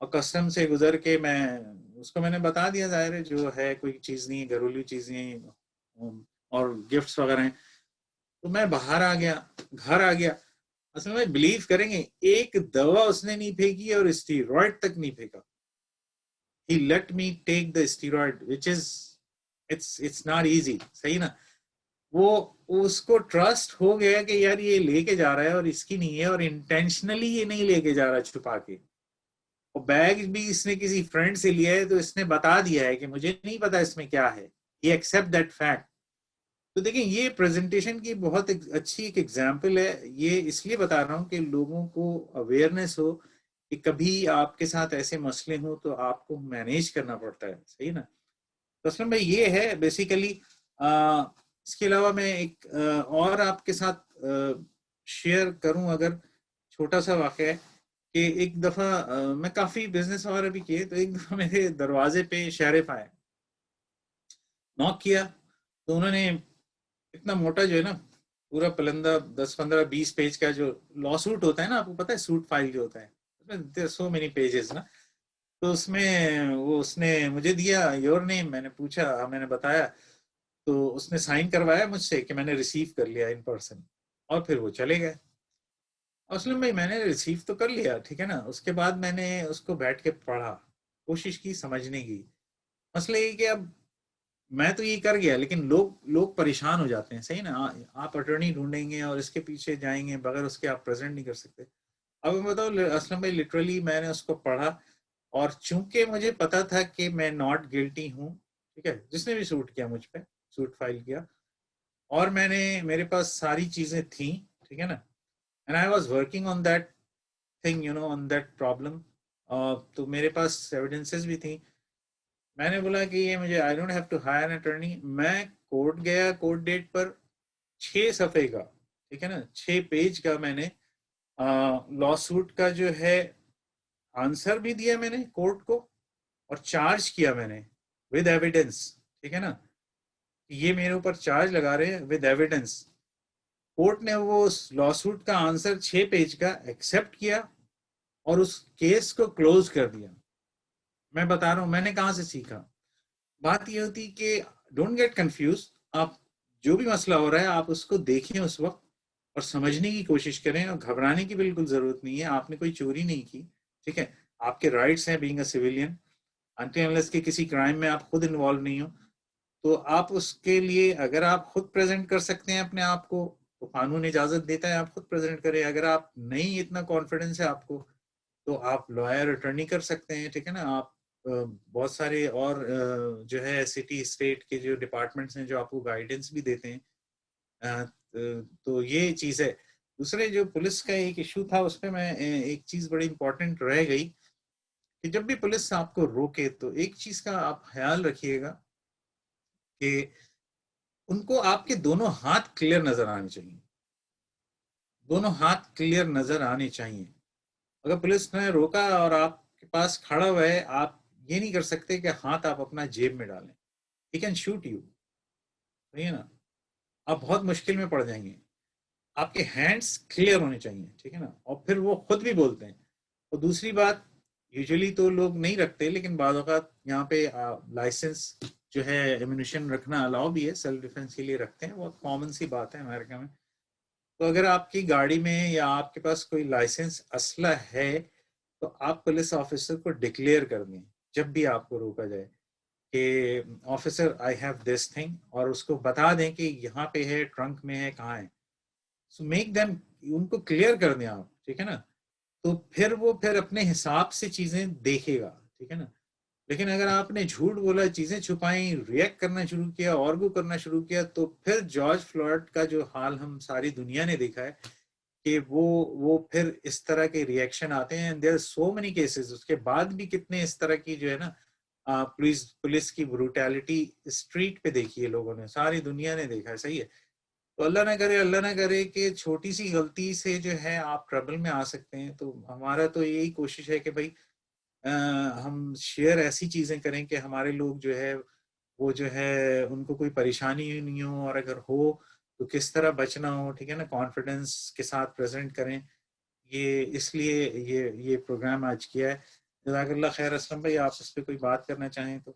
اور کسٹم سے گزر کے میں اس کو میں نے بتا دیا ظاہر ہے جو ہے کوئی چیز نہیں، گھریلو چیزیں اور گفٹس وغیرہ ہیں. تو میں باہر آ گیا، گھر آ گیا. اصل میں بلیو کریں گے ایک دوا اس نے نہیں پھینکی اور اسٹیرائڈ تک نہیں پھینکا. He let me take the steroid which is it's not easy. صحیح نا. وہ اس کو ٹرسٹ ہو گیا کہ یار یہ لے کے جا رہا ہے اور اس کی نہیں ہے، اور انٹینشنلی یہ نہیں لے کے جا رہا چھپا کے. اور بیگ بھی اس نے کسی فرینڈ سے لیا ہے تو اس نے بتا دیا ہے کہ مجھے نہیں پتا اس میں کیا ہے. یہ ایکسپٹ دیٹ فیکٹ. تو دیکھیں یہ پریزنٹیشن کی بہت اچھی ایک ایگزامپل ہے. یہ اس لیے بتا رہا ہوں کہ لوگوں کو اویئرنیس ہو کہ کبھی آپ کے ساتھ ایسے مسئلے ہوں تو آپ کو مینیج کرنا پڑتا ہے. صحیح نا. تو اسلم بھائی یہ ہے بیسیکلی. اس کے علاوہ میں ایک اور آپ کے ساتھ شیئر کروں اگر چھوٹا سا واقعہ ہے کہ ایک دفعہ میں کافی بزنس وغیرہ بھی کیے، تو ایک دفعہ میرے دروازے پہ شیرف آئے، نوک کیا. تو انہوں نے اتنا موٹا جو ہے نا پورا پلندہ 10-15-20 پیج کا جو لا سوٹ ہوتا ہے نا، آپ کو پتا ہے سوٹ فائل جو ہوتا ہے سو مینی پیجز نا. تو اس میں وہ اس نے مجھے دیا یور نیم. میں نے پوچھا، میں نے بتایا، تو اس نے سائن کروایا مجھ سے کہ میں نے ریسیو کر لیا ان پرسن، اور پھر وہ چلے گئے. اسلم بھائی میں نے ریسیو تو کر لیا، ٹھیک ہے نا. اس کے بعد میں نے اس کو بیٹھ کے پڑھا، کوشش کی سمجھنے کی. مسئلہ یہ کہ اب میں تو یہ کر گیا لیکن لوگ پریشان ہو جاتے ہیں. صحیح نا. آپ اٹرنی ڈھونڈیں گے اور اس کے پیچھے جائیں گے، بغیر اس کے آپ پریزنٹ نہیں کر سکتے. اب میں بتاؤ اسلم بھائی لٹرلی میں نے اس کو پڑھا، اور چونکہ مجھے پتا تھا کہ میں ناٹ گلٹی ہوں، ٹھیک ہے، جس نے بھی سوٹ کیا مجھ پہ سوٹ فائل کیا، اور میرے پاس ساری چیزیں تھیں، ٹھیک ہے نا. And I was working on that thing on that problem. تو میرے پاس ایویڈنسز بھی تھیں. میں نے بولا کہ یہ مجھے I don't have to hire an attorney. میں کورٹ گیا، کورٹ ڈیٹ پر 6 صفحے کا، ٹھیک ہے نا، 6 پیج کا میں نے لا سوٹ کا جو ہے آنسر بھی دیا میں نے کورٹ کو، اور چارج کیا میں نے ود ایویڈنس. ٹھیک ہے نا. یہ میرے اوپر چارج لگا رہے ہیں ود ایویڈنس. کورٹ نے وہ لا سوٹ کا آنسر 6 پیج کا ایکسپٹ کیا اور اس کیس کو کلوز کر دیا. میں بتا رہا ہوں میں نے کہاں سے سیکھا. بات یہ ہوتی کہ ڈونٹ گیٹ کنفیوز. آپ جو بھی مسئلہ ہو رہا ہے آپ اس کو دیکھیں اس وقت اور سمجھنے کی کوشش کریں، اور گھبرانے کی بالکل ضرورت نہیں ہے. آپ نے کوئی چوری نہیں کی، ٹھیک ہے، آپ کے رائٹس ہیں being a civilian. Until unless کہ کسی کرائم میں آپ خود انوالو نہیں ہو، تو آپ اس کے لیے اگر آپ خود پریزنٹ کر سکتے ہیں اپنے آپ کو تو قانون اجازت دیتا ہے آپ خود پریزنٹ کریں. اگر آپ نہیں اتنا کانفیڈنس ہے آپ کو تو آپ لائر اٹرنی کر سکتے ہیں، ٹھیک ہے نا. آپ بہت سارے اور جو ہے سٹی اسٹیٹ کے جو ڈپارٹمنٹس ہیں جو آپ کو گائیڈنس بھی دیتے ہیں. تو یہ چیز ہے. دوسرے جو پولیس کا ایک ایشو تھا اس پہ میں ایک چیز بڑی امپورٹنٹ رہ گئی کہ جب بھی پولیس آپ کو روکے تو ایک چیز کا آپ خیال رکھیے گا کہ ان کو آپ کے دونوں ہاتھ کلیئر نظر آنے چاہیے. دونوں ہاتھ کلیئر نظر آنے چاہیے. اگر پولیس نے روکا اور آپ کے پاس کھڑا ہوا ہے، آپ یہ نہیں کر سکتے کہ ہاتھ آپ اپنا جیب میں ڈالیں. He can shoot you. صحیح ہے نا. آپ بہت مشکل میں پڑ جائیں گے. آپ کے ہینڈس کلیئر ہونے چاہیے، ٹھیک ہے نا. اور پھر وہ خود بھی بولتے ہیں. اور دوسری بات، یوزلی تو لوگ نہیں رکھتے لیکن بعض اوقات یہاں پہ لائسنس جو ہے ایمونیشن رکھنا الاؤ بھی ہے، سیلف ڈیفینس کے لیے رکھتے ہیں. بہت کامن سی بات ہے امریکہ میں. تو اگر آپ کی گاڑی میں یا آپ کے پاس کوئی لائسنس اسلحہ ہے تو آپ پولیس آفیسر کو ڈکلیئر کر دیں جب بھی آپ کو روکا جائے کہ officer I have this thing, اور اس کو بتا دیں کہ یہاں پہ ہے، ٹرنک میں ہے، کہاں ہے. سو میک دیم، ان کو کلیئر کر دیں آپ، ٹھیک ہے نا. تو پھر اپنے حساب سے چیزیں دیکھے گا، ٹھیک ہے نا. لیکن اگر آپ نے جھوٹ بولا، چیزیں چھپائیں، ریئیکٹ کرنا شروع کیا، آرگو کرنا شروع کیا، تو پھر جارج فلوئڈ کا جو حال ہم ساری دنیا نے دیکھا ہے کہ وہ پھر اس طرح کے ریئیکشن آتے ہیں. دیر سو مینی کیسز. اس کے بعد بھی کتنے اس طرح کی جو ہے نا پولیس کی بروٹیلٹی اسٹریٹ پہ دیکھی ہے لوگوں نے، ساری دنیا نے دیکھا ہے. صحیح ہے. تو اللہ نہ کرے کہ چھوٹی سی غلطی سے جو ہے آپ ٹربل میں آ سکتے ہیں. تو ہمارا تو یہی کوشش ہے کہ بھائی ہم شیئر ایسی چیزیں کریں کہ ہمارے لوگ جو ہے وہ جو ہے ان کو کوئی پریشانی نہیں ہو، اور اگر ہو تو کس طرح بچنا ہو، ٹھیک ہے نا. کانفیڈنس کے ساتھ پریزنٹ کریں. یہ اس لیے یہ پروگرام آج کیا ہے. جزاک اللہ خیر. اسلم بھائی آپ اس پہ کوئی بات کرنا چاہیں تو.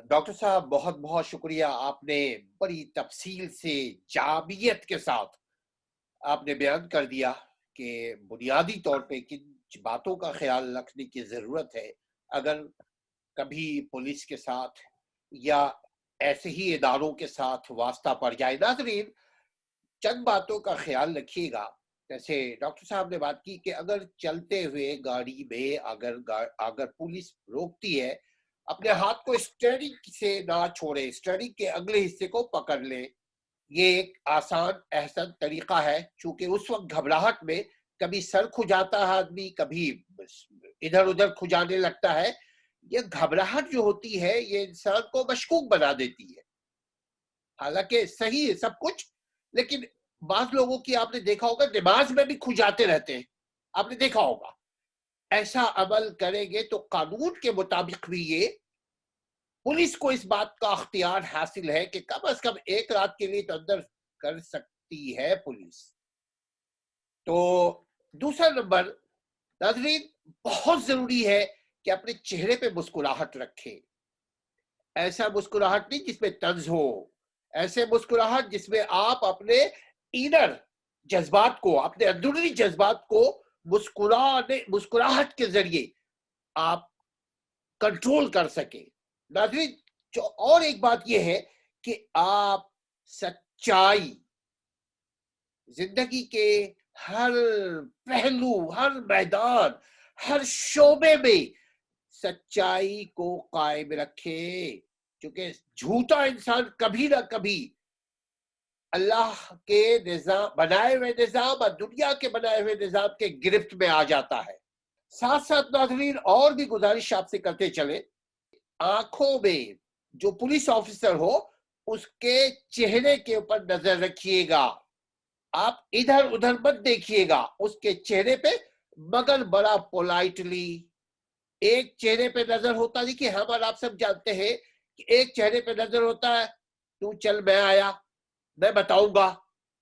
ڈاکٹر صاحب بہت بہت شکریہ، آپ نے بڑی تفصیل سے جامعیت کے ساتھ آپ نے بیان کر دیا کہ بنیادی طور پہ کن باتوں کا خیال رکھنے کی ضرورت ہے اگر کبھی پولیس کے ساتھ یا ایسے ہی اداروں کے ساتھ واسطہ پڑ جائے. ناظرین چند باتوں کا خیال رکھیے گا. جیسے ڈاکٹر صاحب نے بات کی کہ اگر چلتے ہوئے گاڑی میں اگر پولیس روکتی ہے، اپنے ہاتھ کو اسٹیئرنگ سے نہ چھوڑے، اسٹیئرنگ کے اگلے حصے کو پکڑ لے. یہ ایک آسان احسن طریقہ ہے، چونکہ اس وقت گھبراہٹ میں کبھی سر کھجاتا ہے آدمی، کبھی ادھر ادھر کھجانے لگتا ہے. یہ گھبراہٹ جو ہوتی ہے یہ انسان کو مشکوک بنا دیتی ہے. حالانکہ صحیح ہے سب کچھ، لیکن بعض لوگوں کی آپ نے دیکھا ہوگا نماز میں بھی کھجاتے رہتے ہیں، آپ نے دیکھا ہوگا. ایسا عمل کریں گے تو قانون کے مطابق بھی یہ پولیس کو اس بات کا اختیار حاصل ہے کہ کم از کم ایک رات کے لیے تو اندر کر سکتی ہے پولیس. تو دوسرا نمبر ناظرین بہت ضروری ہے کہ اپنے چہرے پہ مسکراہٹ رکھیں. ایسا مسکراہٹ نہیں جس میں طنز ہو، ایسے مسکراہٹ جس میں آپ اپنے انر جذبات کو، اپنے اندرونی جذبات کو مسکراہٹ کے ذریعے آپ کنٹرول کر سکیں. ناظرین اور ایک بات یہ ہے کہ آپ سچائی، زندگی کے ہر پہلو، ہر میدان، ہر شعبے میں سچائی کو قائم رکھیں، کیونکہ جھوٹا انسان کبھی نہ کبھی اللہ کے نظام بنائے ہوئے نظام اور دنیا کے بنائے ہوئے نظام کے گرفت میں آ جاتا ہے. ساتھ ساتھ ناظرین اور بھی گزارش آپ سے کرتے چلے، آنکھوں میں جو پولیس آفیسر ہو اس کے چہرے کے اوپر نظر رکھیے گا. آپ ادھر ادھر مت دیکھیے گا اس کے چہرے پہ، مگر بڑا پولائٹلی. ایک چہرے پہ نظر ہوتا ہے کہ ہم اور آپ سب جانتے ہیں کہ ایک چہرے پہ نظر ہوتا ہے تو چل میں آیا، میں بتاؤں گا،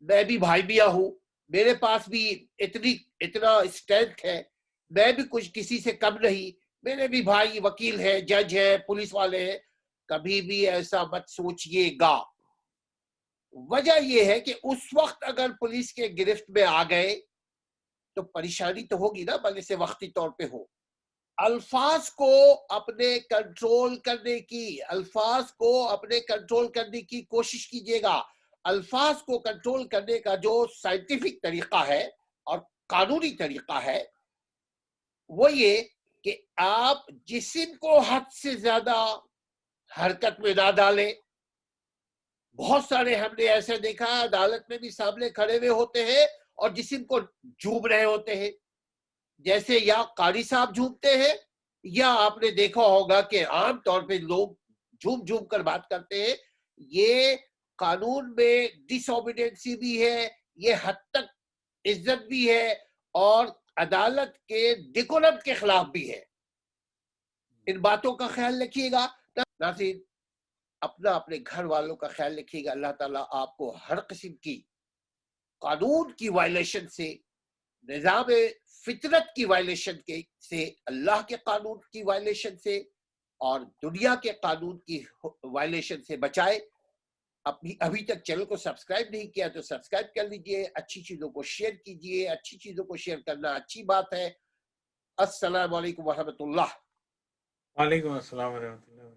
میں بھی بھائی میاں ہوں، میرے پاس بھی اتنا اسٹرینتھ ہے، میں بھی کچھ کسی سے کم نہیں، میرے بھی بھائی وکیل ہیں، جج ہیں، پولیس والے ہیں. کبھی بھی ایسا مت سوچئے گا. وجہ یہ ہے کہ اس وقت اگر پولیس کے گرفت میں آ گئے تو پریشانی تو ہوگی نا، بھلے سے وقتی طور پہ ہو. الفاظ کو اپنے کنٹرول کرنے کی کوشش کیجیے گا. الفاظ کو کنٹرول کرنے کا جو سائنٹیفک طریقہ ہے اور قانونی طریقہ ہے وہ یہ کہ آپ جسم کو حد سے زیادہ حرکت میں نہ ڈالیں. بہت سارے ہم نے ایسے دیکھا عدالت میں بھی سامنے کھڑے ہوئے ہوتے ہیں اور جسم کو جھوم رہے ہوتے ہیں، جیسے یا قاری صاحب جھومتے ہیں یا آپ نے دیکھا ہوگا کہ عام طور پہ لوگ جھوم جھوم کر بات کرتے ہیں. یہ قانون میں ڈس اوبیڈینسی بھی ہے، یہ حد تک عزت بھی ہے اور عدالت کے ڈیکورم کے خلاف بھی ہے. ان باتوں کا خیال رکھیے گا. ناظرین اپنے گھر والوں کا خیال رکھیے گا. اللہ تعالیٰ آپ کو ہر قسم کی قانون کی وائلیشن سے، نظام فطرت کی وائلیشن سے، اللہ کے قانون کی وائلیشن سے اور دنیا کے قانون کی وائلیشن سے بچائے. ابھی تک چینل کو سبسکرائب نہیں کیا تو سبسکرائب کر لیجئے. اچھی چیزوں کو شیئر کیجئے، اچھی چیزوں کو شیئر کرنا اچھی بات ہے. السلام علیکم ورحمۃ اللہ. وعلیکم السلام ورحمۃ اللہ.